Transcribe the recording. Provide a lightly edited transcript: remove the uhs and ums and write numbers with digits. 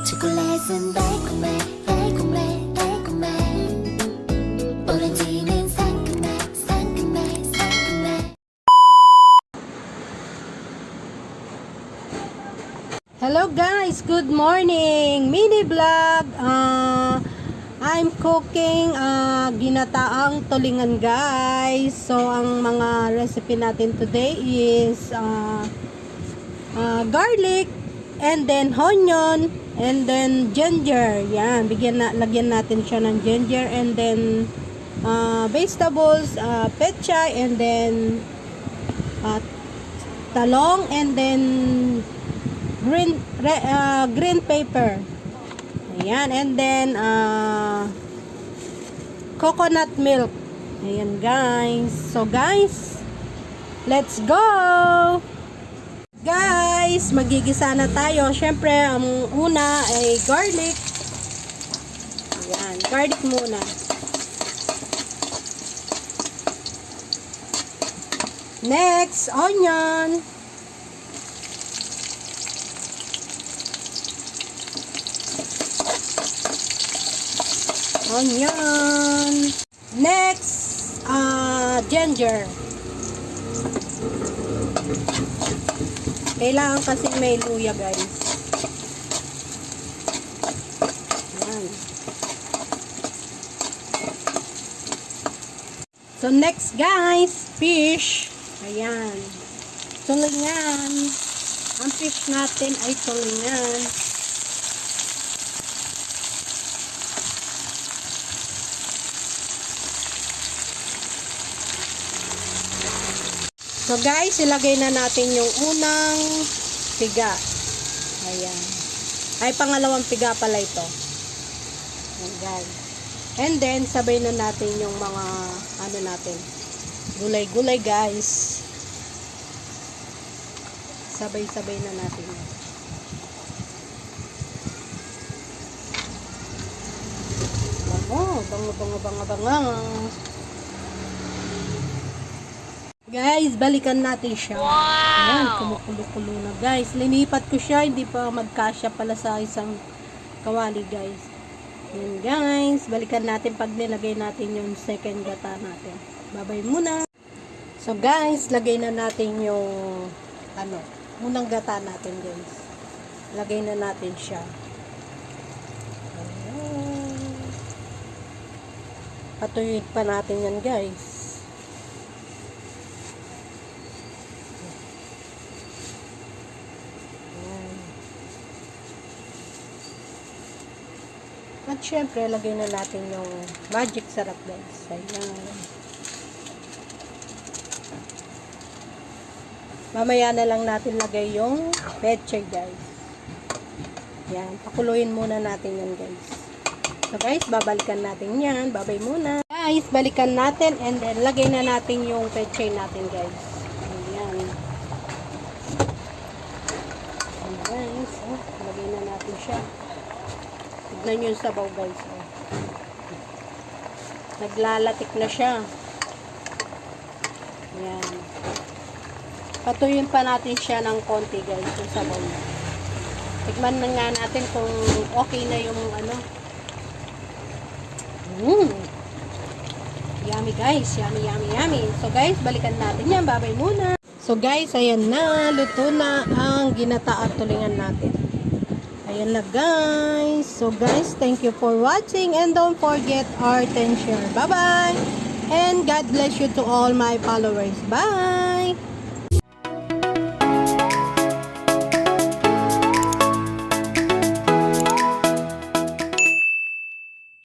초콜릿은 달콤해 달콤해 달콤해 오렌지는 상큼해 상큼해 상큼해. Hello guys, good morning. Mini vlog. I'm cooking ginataang tulingan guys. So ang mga recipe natin today is garlic and then onion and then ginger. Yan, lagyan natin siya ng ginger and then vegetables, pechay and then talong and then green pepper. Ayan, and then coconut milk. Ayan guys. So guys, let's go! Guys, magigisa na tayo. Syempre, ang una ay garlic. Ayan, garlic muna. Next, onion. Onion. Next, ginger. Kailangan kasi may luya guys. Ayan. So next guys, fish. Ayan. Tulingan. Ang fish natin ay tulingan. So guys, ilagay na natin yung unang piga. Ayan. Ay, pangalawang piga pala ito. Ayan guys. And then, sabay na natin yung mga, ano natin, gulay-gulay guys. Sabay-sabay na natin. Bango. Guys, balikan natin siya. Wow! Ayan, kumukulo-kulo na guys. Linipat ko siya, hindi pa magkasya pala sa isang kawali guys. Ayan guys, balikan natin pag nilagay natin yung second gata natin. Babay muna. So guys, lagay na natin yung unang gata natin guys. Lagay na natin siya. Ayan. Patuyuin pa natin yan guys. At syempre, lagay na natin yung magic sarap guys. Ayan. Mamaya na lang natin lagay yung pechay guys. Yan. Pakuluin muna natin yan guys. So guys, babalikan natin yan. Babay muna. Guys, balikan natin and then lagay na natin yung pechay natin guys. Ayan. Ayan guys. Oh, lagay na natin siya. Tignan nyo yung sabaw guys. Oh. Naglalatik na siya. Ayan. Patuyin pa natin siya ng konti guys. Yung sabaw niya. Tikman na nga natin kung okay na yung Yummy guys. Yummy. So guys, balikan natin yan. Babay muna. So guys, ayan na. Luto na ang ginata at tulingan natin. Ayan na guys. So guys, thank you for watching and don't forget art and share. Bye bye. And God bless you to all my followers. Bye.